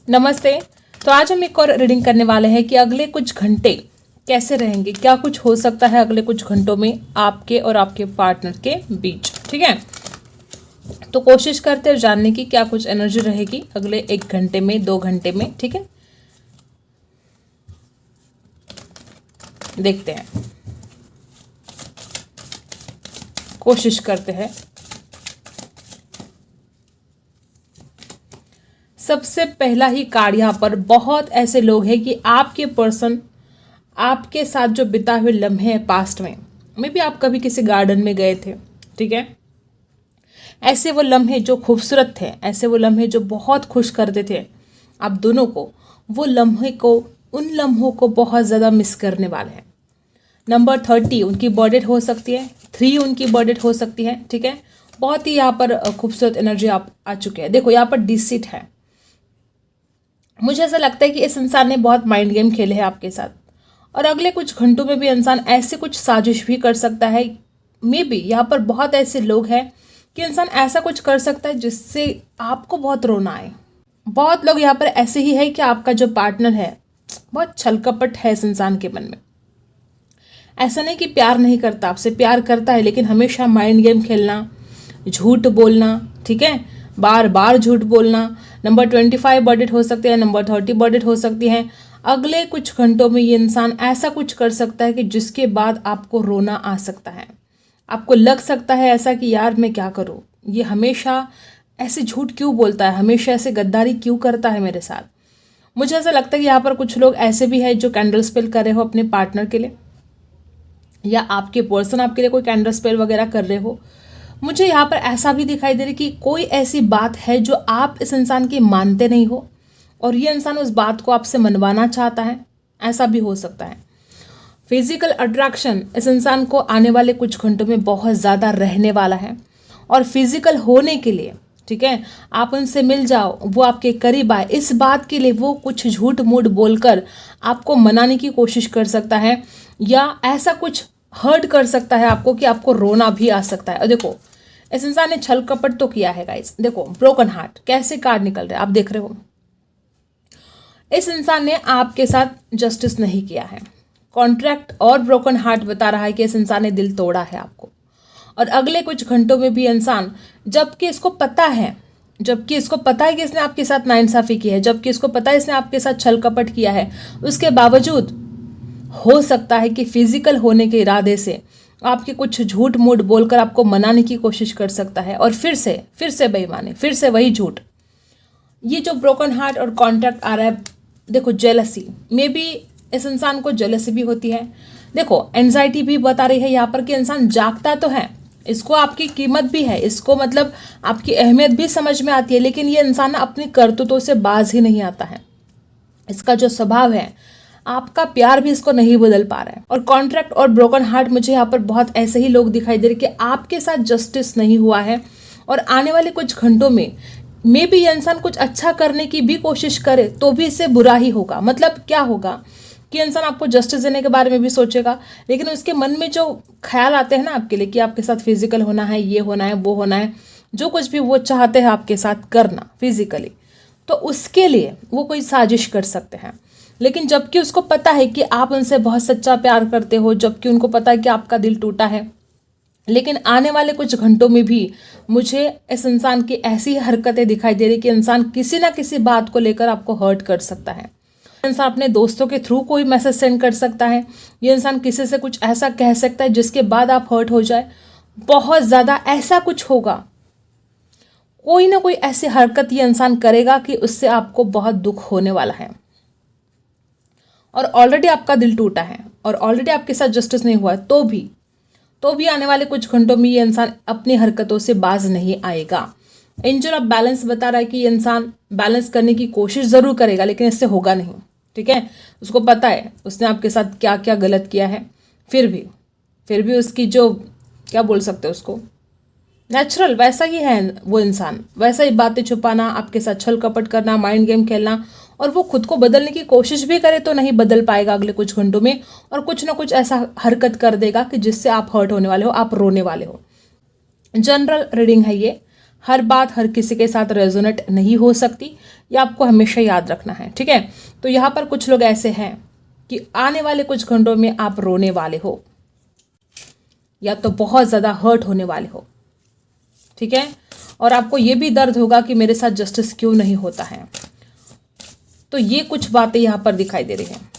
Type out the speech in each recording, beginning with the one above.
नमस्ते। तो आज हम एक और रीडिंग करने वाले हैं कि अगले कुछ घंटे कैसे रहेंगे, क्या कुछ हो सकता है अगले कुछ घंटों में आपके और आपके पार्टनर के बीच। ठीक है, तो कोशिश करते हैं जानने की क्या कुछ एनर्जी रहेगी अगले 1 घंटे में, 2 घंटे में। ठीक है, देखते हैं, कोशिश करते हैं। सबसे पहला ही कार्ड यहाँ पर, बहुत ऐसे लोग हैं कि आपके पर्सन आपके साथ जो बिता हुए लम्हे हैं पास्ट में भी आप कभी किसी गार्डन में गए थे। ठीक है, ऐसे वो लम्हे जो खूबसूरत थे, ऐसे वो लम्हे जो बहुत खुश करते थे आप दोनों को, वो लम्हे को, उन लम्हों को बहुत ज़्यादा मिस करने वाले हैं। नंबर 30 उनकी बर्थडे हो सकती है, 3 उनकी बर्थडे हो सकती है। ठीक है, बहुत ही यहाँ पर खूबसूरत एनर्जी आप आ चुके हैं। देखो यहाँ पर डिसीट है। मुझे ऐसा लगता है कि इस इंसान ने बहुत माइंड गेम खेले हैं आपके साथ, और अगले कुछ घंटों में भी इंसान ऐसे कुछ साजिश भी कर सकता है। मे बी यहाँ पर बहुत ऐसे लोग हैं कि इंसान ऐसा कुछ कर सकता है जिससे आपको बहुत रोना आए। बहुत लोग यहाँ पर ऐसे ही है कि आपका जो पार्टनर है बहुत छलकपट है इस इंसान के मन में। ऐसा नहीं कि प्यार नहीं करता, आपसे प्यार करता है, लेकिन हमेशा माइंड गेम खेलना, झूठ बोलना। ठीक है, बार बार झूठ बोलना। नंबर 25 बर्थडे हो सकती है, नंबर 30 बर्थडे हो सकती है। अगले कुछ घंटों में ये इंसान ऐसा कुछ कर सकता है कि जिसके बाद आपको रोना आ सकता है। आपको लग सकता है ऐसा कि यार मैं क्या करूँ, ये हमेशा ऐसे झूठ क्यों बोलता है, हमेशा ऐसे गद्दारी क्यों करता है मेरे साथ। मुझे ऐसा लगता है कि यहाँ पर कुछ लोग ऐसे भी हैं जो कैंडल स्पेल कर रहे हो अपने पार्टनर के लिए, या आपके पर्सन आपके लिए कोई कैंडल स्पेल वगैरह कर रहे हो। मुझे यहाँ पर ऐसा भी दिखाई दे रही कि कोई ऐसी बात है जो आप इस इंसान की मानते नहीं हो और ये इंसान उस बात को आपसे मनवाना चाहता है, ऐसा भी हो सकता है। फिजिकल अट्रैक्शन इस इंसान को आने वाले कुछ घंटों में बहुत ज़्यादा रहने वाला है, और फिजिकल होने के लिए, ठीक है, आप उनसे मिल जाओ, वो आपके करीब आए, इस बात के लिए वो कुछ झूठ मूठ बोलकर आपको मनाने की कोशिश कर सकता है, या ऐसा कुछ हर्ट कर सकता है आपको कि आपको रोना भी आ सकता है। और देखो इस इंसान ने छल कपट तो किया है गाइस। देखो ब्रोकन हार्ट कैसे कार्ड निकल रहे हैं आप देख रहे हो। इस इंसान ने आपके साथ जस्टिस नहीं किया है। कॉन्ट्रैक्ट और ब्रोकन हार्ट बता रहा है कि इस इंसान ने दिल तोड़ा है आपको, और अगले कुछ घंटों में भी इंसान, जबकि इसको पता है कि इसने आपके साथ नाइंसाफी की है, जबकि इसको पता है इसने आपके साथ छल कपट किया है, उसके बावजूद हो सकता है कि फिजिकल होने के इरादे से आपके कुछ झूठ मूठ बोलकर आपको मनाने की कोशिश कर सकता है, और फिर से बेईमानी, फिर से वही झूठ। ये जो ब्रोकन हार्ट और कॉन्ट्रैक्ट आ रहा है, देखो जेलसी, मे बी इस इंसान को जेलसी भी होती है। देखो एंजाइटी भी बता रही है यहाँ पर कि इंसान जागता तो है, इसको आपकी कीमत भी है, इसको मतलब आपकी अहमियत भी समझ में आती है, लेकिन ये इंसान अपनी करतूतों से बाज ही नहीं आता है। इसका जो स्वभाव है, आपका प्यार भी इसको नहीं बदल पा रहा है। और कॉन्ट्रैक्ट और ब्रोकन हार्ट, मुझे यहाँ पर बहुत ऐसे ही लोग दिखाई दे रहे कि आपके साथ जस्टिस नहीं हुआ है, और आने वाले कुछ घंटों में मे बी ये इंसान कुछ अच्छा करने की भी कोशिश करे तो भी इससे बुरा ही होगा। मतलब क्या होगा कि इंसान आपको जस्टिस देने के बारे में भी सोचेगा, लेकिन उसके मन में जो ख्याल आते हैं ना आपके लिए कि आपके साथ फिजिकल होना है, ये होना है, वो होना है, जो कुछ भी वो चाहते हैं आपके साथ करना फिजिकली, तो उसके लिए वो कोई साजिश कर सकते हैं। लेकिन जबकि उसको पता है कि आप उनसे बहुत सच्चा प्यार करते हो, जबकि उनको पता है कि आपका दिल टूटा है, लेकिन आने वाले कुछ घंटों में भी मुझे इस इंसान की ऐसी हरकतें दिखाई दे रही कि इंसान किसी ना किसी बात को लेकर आपको हर्ट कर सकता है। इंसान अपने दोस्तों के थ्रू कोई मैसेज सेंड कर सकता है, ये इंसान किसी से कुछ ऐसा कह सकता है जिसके बाद आप हर्ट हो जाए। बहुत ज़्यादा ऐसा कुछ होगा, कोई ना कोई ऐसी हरकत ये इंसान करेगा कि उससे आपको बहुत दुख होने वाला है, और ऑलरेडी आपका दिल टूटा है और ऑलरेडी आपके साथ जस्टिस नहीं हुआ है, तो भी आने वाले कुछ घंटों में ये इंसान अपनी हरकतों से बाज नहीं आएगा। एंजल ऑफ बैलेंस बता रहा है कि ये इंसान बैलेंस करने की कोशिश ज़रूर करेगा, लेकिन इससे होगा नहीं। ठीक है, उसको पता है उसने आपके साथ क्या क्या गलत किया है, फिर भी उसकी जो, क्या बोल सकते हैं उसको, नेचुरल वैसा ही है वो इंसान, वैसा ही बातें छुपाना, आपके साथ छल कपट करना, माइंड गेम खेलना, और वो खुद को बदलने की कोशिश भी करे तो नहीं बदल पाएगा अगले कुछ घंटों में, और कुछ ना कुछ ऐसा हरकत कर देगा कि जिससे आप हर्ट होने वाले हो, आप रोने वाले हो। जनरल रीडिंग है ये, हर बात हर किसी के साथ रेजोनेट नहीं हो सकती। ये आपको हमेशा याद रखना है, ठीक है। तो यहाँ पर कुछ लोग ऐसे हैं कि आने वाले कुछ घंटों में आप रोने वाले हो या तो बहुत ज़्यादा हर्ट होने वाले हो, ठीक है। और आपको ये भी दर्द होगा कि मेरे साथ जस्टिस क्यों नहीं होता है। तो ये कुछ बातें यहाँ पर दिखाई दे रही हैं।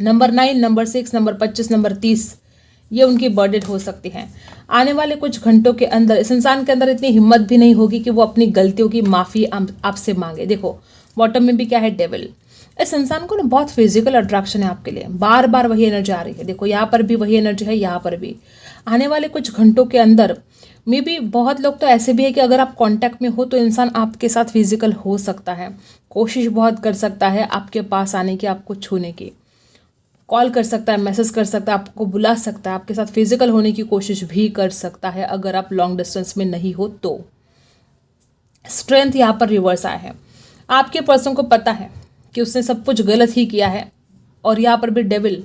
नंबर 9, नंबर 6, नंबर 25, नंबर 30 ये उनकी बर्डेड हो सकती हैं। आने वाले कुछ घंटों के अंदर इस इंसान के अंदर इतनी हिम्मत भी नहीं होगी कि वो अपनी गलतियों की माफ़ी आपसे मांगे। देखो बॉटम में भी क्या है, डेविल। इस इंसान को ना बहुत फिजिकल अट्रैक्शन है आपके लिए, बार बार वही एनर्जी आ रही है। देखो यहाँ पर भी वही एनर्जी है, यहाँ पर भी। आने वाले कुछ घंटों के अंदर मे बी बहुत लोग तो ऐसे भी है कि अगर आप कांटेक्ट में हो तो इंसान आपके साथ फिजिकल हो सकता है, कोशिश बहुत कर सकता है आपके पास आने की, आपको छूने की, कॉल कर सकता है, मैसेज कर सकता है, आपको बुला सकता है, आपके साथ फिजिकल होने की कोशिश भी कर सकता है अगर आप लॉन्ग डिस्टेंस में नहीं हो तो। स्ट्रेंथ यहाँ पर रिवर्स आया है। आपके पर्सन को पता है कि उसने सब कुछ गलत ही किया है। और यहाँ पर भी डेविल,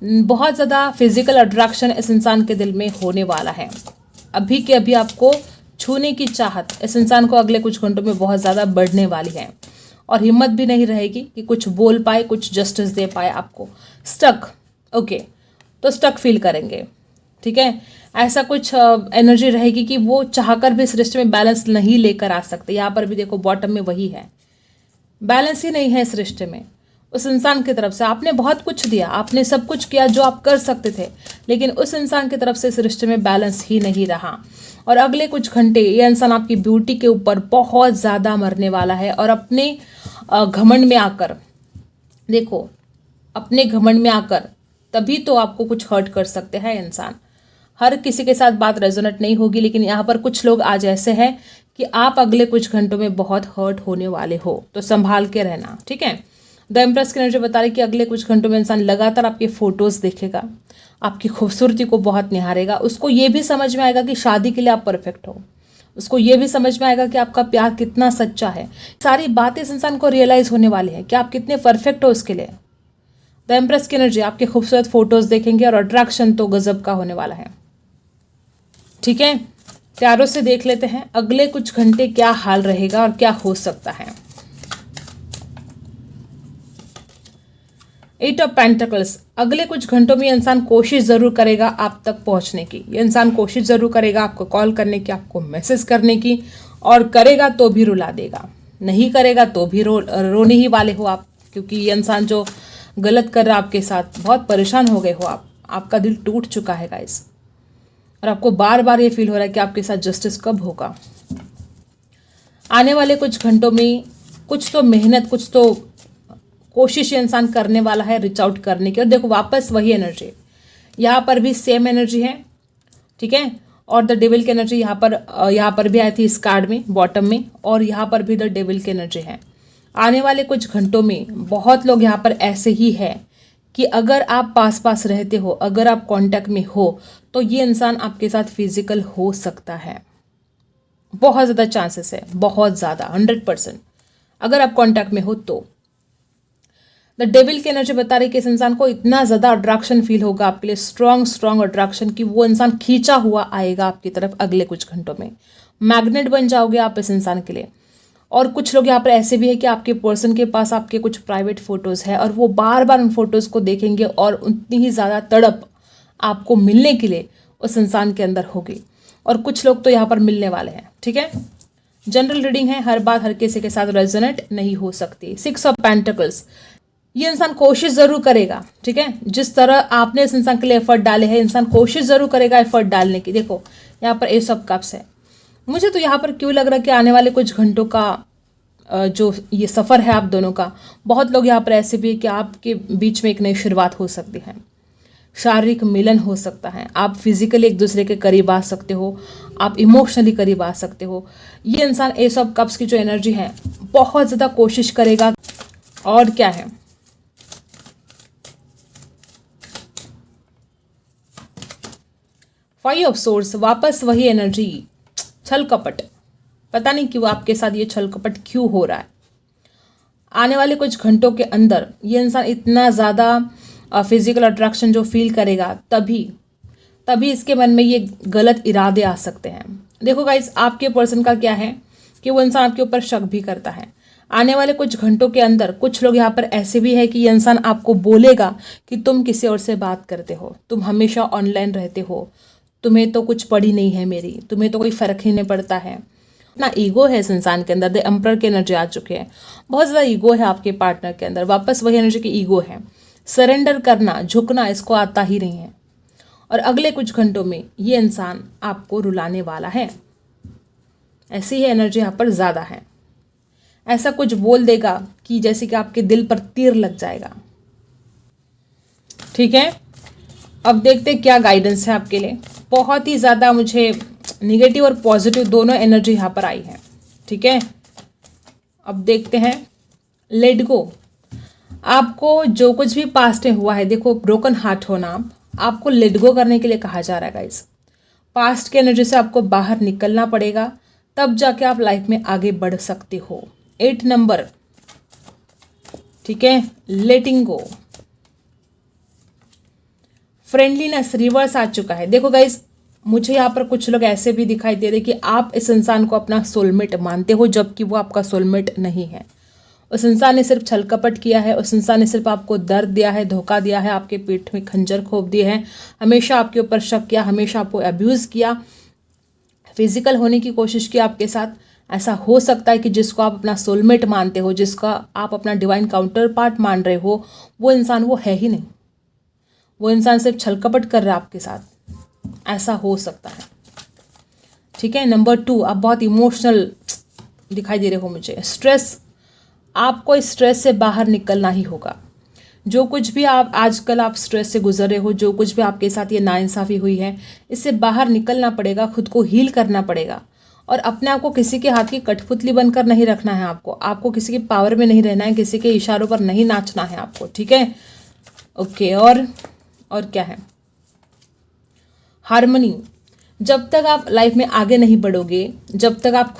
बहुत ज़्यादा फिजिकल अट्रैक्शन इस इंसान के दिल में होने वाला है। अभी के अभी आपको छूने की चाहत इस इंसान को अगले कुछ घंटों में बहुत ज़्यादा बढ़ने वाली है और हिम्मत भी नहीं रहेगी कि कुछ बोल पाए, कुछ जस्टिस दे पाए आपको। स्टक, ओके, तो स्टक फील करेंगे, ठीक है। ऐसा कुछ एनर्जी रहेगी कि वो चाहकर भी इस रिश्ते में बैलेंस नहीं लेकर आ सकते। यहाँ पर भी देखो बॉटम में वही है, बैलेंस ही नहीं है इस रिश्ते में। उस इंसान की तरफ से आपने बहुत कुछ दिया, आपने सब कुछ किया जो आप कर सकते थे, लेकिन उस इंसान की तरफ से इस रिश्ते में बैलेंस ही नहीं रहा। और अगले कुछ घंटे ये इंसान आपकी ब्यूटी के ऊपर बहुत ज़्यादा मरने वाला है और अपने घमंड में आकर, देखो अपने घमंड में आकर तभी तो आपको कुछ हर्ट कर सकते हैं इंसान। हर किसी के साथ बात रेजोनेट नहीं होगी, लेकिन यहाँ पर कुछ लोग आज ऐसे हैं कि आप अगले कुछ घंटों में बहुत हर्ट होने वाले हो, तो संभाल के रहना, ठीक है। द एम्प्रेस की एनर्जी बता रही कि अगले कुछ घंटों में इंसान लगातार आपके फोटोज़ देखेगा, आपकी खूबसूरती को बहुत निहारेगा। उसको ये भी समझ में आएगा कि शादी के लिए आप परफेक्ट हो, उसको ये भी समझ में आएगा कि आपका प्यार कितना सच्चा है। सारी बातें इस इंसान को रियलाइज़ होने वाली है कि आप कितने परफेक्ट हो उसके लिए। द एम्प्रेस की एनर्जी आपके खूबसूरत फोटोज़ देखेंगे और अट्रैक्शन तो गजब का होने वाला है, ठीक है। प्यारों से देख लेते हैं अगले कुछ घंटे क्या हाल रहेगा और क्या हो सकता है। 8 ऑफ पेंटिकल्स, अगले कुछ घंटों में इंसान कोशिश ज़रूर करेगा आप तक पहुंचने की। ये इंसान कोशिश ज़रूर करेगा आपको कॉल करने की, आपको मैसेज करने की, और करेगा तो भी रुला देगा, नहीं करेगा तो भी रोने ही वाले हो आप, क्योंकि ये इंसान जो गलत कर रहा है आपके साथ, बहुत परेशान हो गए हो आप, आपका दिल टूट चुका है गाइस। और आपको बार बार ये फील हो रहा है कि आपके साथ जस्टिस कब होगा। आने वाले कुछ घंटों में कुछ तो मेहनत, कुछ तो कोशिश इंसान करने वाला है रीच आउट करने की। और देखो वापस वही एनर्जी, यहाँ पर भी सेम एनर्जी है, ठीक है। और द डेविल की एनर्जी यहाँ पर भी आई थी इस कार्ड में बॉटम में, और यहाँ पर भी द डेविल की एनर्जी है। आने वाले कुछ घंटों में बहुत लोग यहाँ पर ऐसे ही है कि अगर आप पास पास रहते हो, अगर आप कांटेक्ट में हो, तो ये इंसान आपके साथ फिजिकल हो सकता है। बहुत ज़्यादा चांसेस है, बहुत ज़्यादा, 100%। अगर आप कांटेक्ट में हो तो द डेविल की एनर्जी बता रही कि इस इंसान को इतना ज़्यादा अट्रैक्शन फील होगा आपके लिए, स्ट्रॉन्ग अट्रैक्शन, कि वो इंसान खींचा हुआ आएगा आपकी तरफ अगले कुछ घंटों में। मैग्नेट बन जाओगे आप इस इंसान के लिए। और कुछ लोग यहाँ पर ऐसे भी है कि आपके पर्सन के पास आपके कुछ प्राइवेट फ़ोटोज़ है और वो बार बार उन फोटोज़ को देखेंगे और उतनी ही ज़्यादा तड़प आपको मिलने के लिए उस इंसान के अंदर होगी। और कुछ लोग तो यहाँ पर मिलने वाले हैं, ठीक है। जनरल रीडिंग है, हर बात हर किसी के साथ रेजोनेट नहीं हो सकती। 6 ऑफ पेंटिकल्स, ये इंसान कोशिश ज़रूर करेगा, ठीक है। जिस तरह आपने इस इंसान के लिए एफर्ट डाले हैं, इंसान कोशिश ज़रूर करेगा एफर्ट डालने की। देखो यहाँ पर एस ऑफ कप्स है। मुझे तो यहाँ पर क्यों लग रहा है कि आने वाले कुछ घंटों का जो ये सफ़र है आप दोनों का, बहुत लोग यहाँ पर ऐसे भी है कि आपके बीच में एक नई शुरुआत हो सकती है, शारीरिक मिलन हो सकता है, आप फिजिकली एक दूसरे के करीब आ सकते हो, आप इमोशनली करीब आ सकते हो। ये इंसान एस ऑफ कप्स की जो एनर्जी है बहुत ज़्यादा कोशिश करेगा। और क्या है, फाइव ऑफ सोर्स, वापस वही एनर्जी, छल कपट। पता नहीं क्यों आपके साथ ये छल कपट क्यों हो रहा है। आने वाले कुछ घंटों के अंदर ये इंसान इतना ज़्यादा फिजिकल अट्रैक्शन जो फील करेगा, तभी इसके मन में ये गलत इरादे आ सकते हैं। देखो गाइस, आपके पर्सन का क्या है कि वो इंसान आपके ऊपर शक भी करता है। आने वाले कुछ घंटों के अंदर कुछ लोग यहाँ पर ऐसे भी है कि ये इंसान आपको बोलेगा कि तुम किसी और से बात करते हो, तुम हमेशा ऑनलाइन रहते हो, तुम्हें तो कुछ पड़ी नहीं है मेरी, तुम्हें तो कोई फर्क ही नहीं पड़ता है। ना ईगो है इस इंसान के अंदर, द एम्परर की एनर्जी आ चुके हैं, बहुत ज़्यादा ईगो है आपके पार्टनर के अंदर, वापस वही एनर्जी की ईगो है। सरेंडर करना, झुकना इसको आता ही नहीं है। और अगले कुछ घंटों में ये इंसान आपको रुलाने वाला है, ऐसी ही एनर्जी यहाँ पर ज़्यादा है। ऐसा कुछ बोल देगा कि जैसे कि आपके दिल पर तीर लग जाएगा। ठीक है, अब देखते हैं क्या गाइडेंस है आपके लिए। बहुत ही ज़्यादा मुझे निगेटिव और पॉजिटिव दोनों एनर्जी यहाँ पर आई है। ठीक है, अब देखते हैं। लेट गो, आपको जो कुछ भी पास्ट में हुआ है, देखो ब्रोकन हार्ट होना, आपको लेट गो करने के लिए कहा जा रहा है गाइस। पास्ट की एनर्जी से आपको बाहर निकलना पड़ेगा, तब जाके आप लाइफ में आगे बढ़ सकते हो। 8 नंबर, ठीक है, लेटिंग गो। फ्रेंडलीनेस रिवर्स आ चुका है। देखो गाइस, मुझे यहाँ पर कुछ लोग ऐसे भी दिखाई दे रहे कि आप इस इंसान को अपना सोलमेट मानते हो, जबकि वो आपका सोलमेट नहीं है। उस इंसान ने सिर्फ छल कपट किया है, उस इंसान ने सिर्फ आपको दर्द दिया है, धोखा दिया है, आपके पीठ में खंजर घोंप दिए हैं, हमेशा आपके ऊपर शक किया, हमेशा आपको अब्यूज़ किया, फिजिकल होने की कोशिश की आपके साथ। ऐसा हो सकता है कि जिसको आप अपना सोलमेट मानते हो, जिसका आप अपना डिवाइन काउंटर पार्ट मान रहे हो, वो इंसान वो है ही नहीं। वो इंसान सिर्फ छल कपट कर रहा है आपके साथ, ऐसा हो सकता है। ठीक है, नंबर 2, आप बहुत इमोशनल दिखाई दे रहे हो मुझे। स्ट्रेस, आपको इस स्ट्रेस से बाहर निकलना ही होगा। जो कुछ भी आप आजकल आप स्ट्रेस से गुजर रहे हो, जो कुछ भी आपके साथ ये नाइंसाफ़ी हुई है, इससे बाहर निकलना पड़ेगा, खुद को हील करना पड़ेगा। और अपने आप को किसी के हाथ की कठपुतली बनकर नहीं रखना है आपको किसी की पावर में नहीं रहना है, किसी के इशारों पर नहीं नाचना है आपको। ठीक है, ओके। और क्या है, हार्मनी। जब तक आप लाइफ में आगे नहीं बढ़ोगे, जब तक आप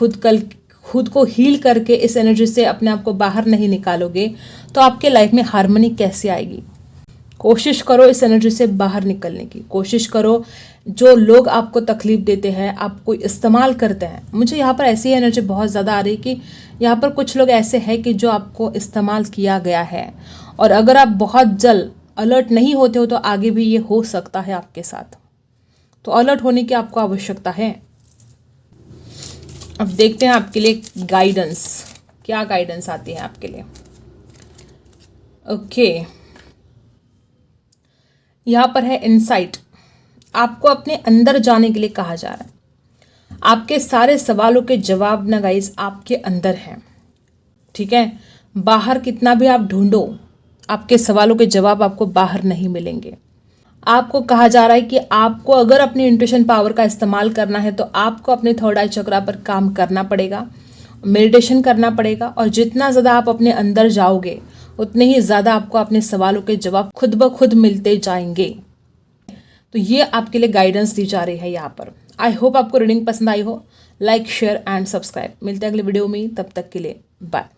खुद को हील करके इस एनर्जी से अपने आप को बाहर नहीं निकालोगे, तो आपके लाइफ में हार्मनी कैसे आएगी। कोशिश करो इस एनर्जी से बाहर निकलने की, कोशिश करो। जो लोग आपको तकलीफ देते हैं, आपको इस्तेमाल करते हैं, मुझे यहाँ पर ऐसी एनर्जी बहुत ज़्यादा आ रही है कि यहाँ पर कुछ लोग ऐसे हैं कि जो आपको इस्तेमाल किया गया है, और अगर आप बहुत जल्द अलर्ट नहीं होते हो तो आगे भी ये हो सकता है आपके साथ। तो अलर्ट होने की आपको आवश्यकता है। अब देखते हैं आपके लिए गाइडेंस, क्या गाइडेंस आती है आपके लिए। ओके, यहाँ पर है इनसाइट। आपको अपने अंदर जाने के लिए कहा जा रहा है। आपके सारे सवालों के जवाब ना गाइस आपके अंदर हैं। ठीक है, बाहर कितना भी आप ढूंढो, आपके सवालों के जवाब आपको बाहर नहीं मिलेंगे। आपको कहा जा रहा है कि आपको अगर अपनी इंट्यूशन पावर का इस्तेमाल करना है तो आपको अपने थर्ड आई चक्रा पर काम करना पड़ेगा, मेडिटेशन करना पड़ेगा, और जितना ज़्यादा आप अपने अंदर जाओगे उतने ही ज़्यादा आपको अपने सवालों के जवाब खुद ब खुद मिलते जाएंगे। तो ये आपके लिए गाइडेंस दी जा रही है यहाँ पर। आई होप आपको रीडिंग पसंद आई हो। Like, share and subscribe. मिलते हैं अगले वीडियो में, तब तक के लिए बाय।